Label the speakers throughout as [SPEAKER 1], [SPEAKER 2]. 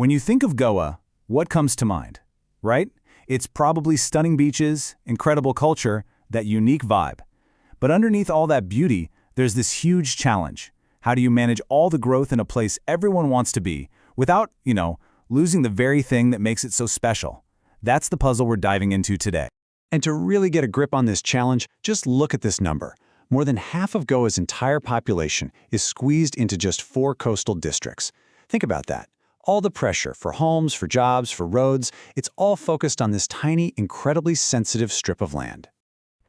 [SPEAKER 1] When you think of Goa, what comes to mind? Right? It's probably stunning beaches, incredible culture, that unique vibe. But underneath all that beauty, there's this huge challenge. How do you manage all the growth in a place everyone wants to be without, losing the very thing that makes it so special? That's the puzzle we're diving into today.
[SPEAKER 2] And to really get a grip on this challenge, just look at this number. More than half of Goa's entire population is squeezed into just 4 coastal districts. Think about that. All the pressure for homes, for jobs, for roads, it's all focused on this tiny, incredibly sensitive strip of land.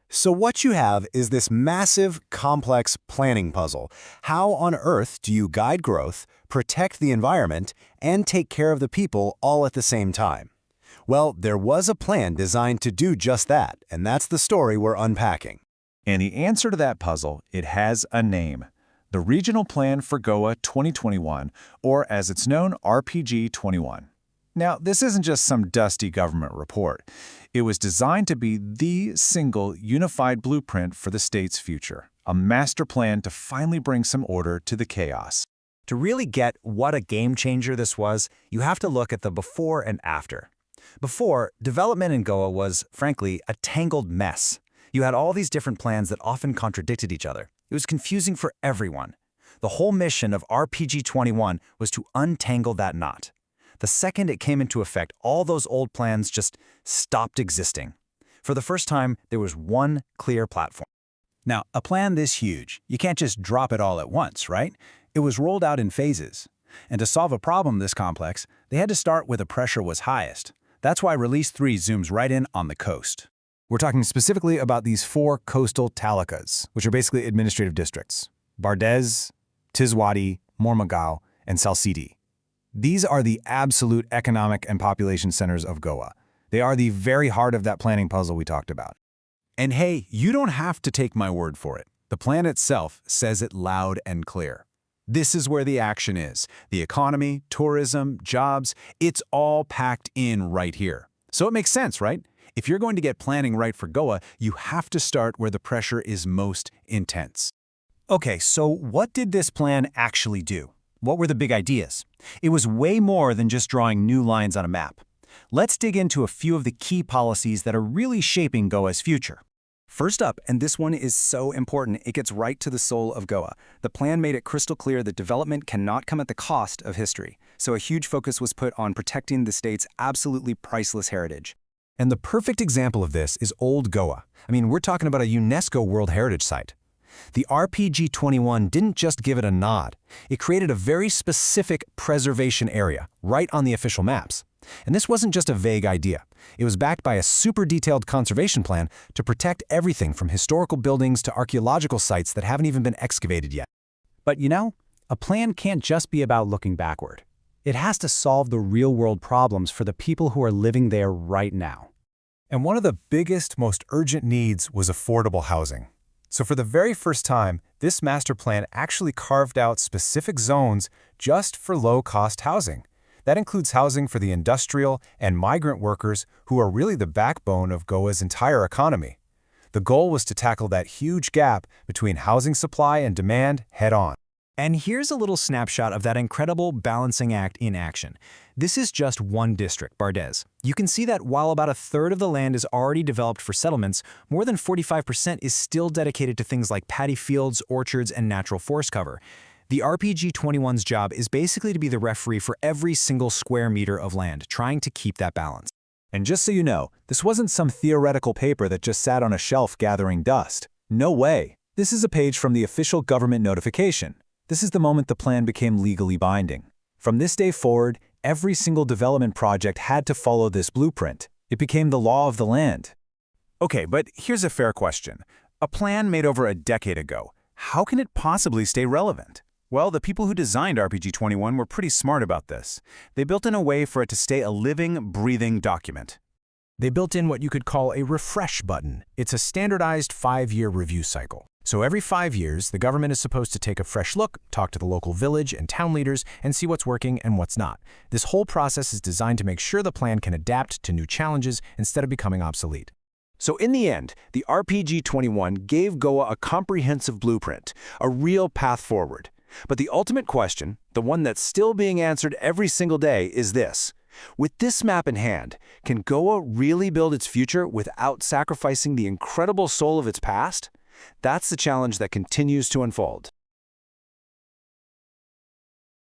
[SPEAKER 3] So what you have is this massive, complex planning puzzle. How on earth do you guide growth, protect the environment, and take care of the people all at the same time? Well, there was a plan designed to do just that, and that's the story we're unpacking.
[SPEAKER 4] And the answer to that puzzle, it has a name. The Regional Plan for Goa 2021, or as it's known, RPG 21. Now, this isn't just some dusty government report. It was designed to be the single unified blueprint for the state's future, a master plan to finally bring some order to the chaos.
[SPEAKER 5] To really get what a game changer this was, you have to look at the before and after. Before, development in Goa was, frankly, a tangled mess. You had all these different plans that often contradicted each other. It was confusing for everyone. The whole mission of RPG 21 was to untangle that knot. The second it came into effect, all those old plans just stopped existing. For the first time, there was one clear platform.
[SPEAKER 1] Now, a plan this huge, you can't just drop it all at once, right? It was rolled out in phases. And to solve a problem this complex, they had to start where the pressure was highest. That's why Release 3 zooms right in on the coast. We're talking specifically about these 4 coastal talukas, which are basically administrative districts: Bardez, Tiswadi, Mormugao, and Salsidi. These are the absolute economic and population centers of Goa. They are the very heart of that planning puzzle we talked about. And hey, you don't have to take my word for it. The plan itself says it loud and clear. This is where the action is. The economy, tourism, jobs, it's all packed in right here. So it makes sense, right? If you're going to get planning right for Goa, you have to start where the pressure is most intense. Okay, so what did this plan actually do? What were the big ideas? It was way more than just drawing new lines on a map. Let's dig into a few of the key policies that are really shaping Goa's future.
[SPEAKER 5] First up, and this one is so important, it gets right to the soul of Goa. The plan made it crystal clear that development cannot come at the cost of history. So a huge focus was put on protecting the state's absolutely priceless heritage.
[SPEAKER 1] And the perfect example of this is Old Goa. I mean, we're talking about a UNESCO World Heritage Site. The RPG 21 didn't just give it a nod. It created a very specific preservation area right on the official maps. And this wasn't just a vague idea. It was backed by a super detailed conservation plan to protect everything from historical buildings to archaeological sites that haven't even been excavated yet. But a plan can't just be about looking backward. It has to solve the real-world problems for the people who are living there right now. And one of the biggest, most urgent needs was affordable housing. So for the very first time, this master plan actually carved out specific zones just for low-cost housing. That includes housing for the industrial and migrant workers who are really the backbone of Goa's entire economy. The goal was to tackle that huge gap between housing supply and demand head-on.
[SPEAKER 5] And here's a little snapshot of that incredible balancing act in action. This is just one district, Bardez. You can see that while about a third of the land is already developed for settlements, more than 45% is still dedicated to things like paddy fields, orchards, and natural forest cover. The RPG 21's job is basically to be the referee for every single square meter of land, trying to keep that balance.
[SPEAKER 1] And just so you know, this wasn't some theoretical paper that just sat on a shelf gathering dust. No way. This is a page from the official government notification. This is the moment the plan became legally binding. From this day forward, every single development project had to follow this blueprint. It became the law of the land. Okay, but here's a fair question. A plan made over a decade ago, how can it possibly stay relevant? Well, the people who designed RPG 21 were pretty smart about this. They built in a way for it to stay a living, breathing document. They built in what you could call a refresh button. It's a standardized 5-year review cycle. So every 5 years, the government is supposed to take a fresh look, talk to the local village and town leaders, and see what's working and what's not. This whole process is designed to make sure the plan can adapt to new challenges instead of becoming obsolete. So in the end, the RPG 21 gave Goa a comprehensive blueprint, a real path forward.
[SPEAKER 3] But the ultimate question, the one that's still being answered every single day, is this. With this map in hand, can Goa really build its future without sacrificing the incredible soul of its past? That's the challenge that continues to unfold.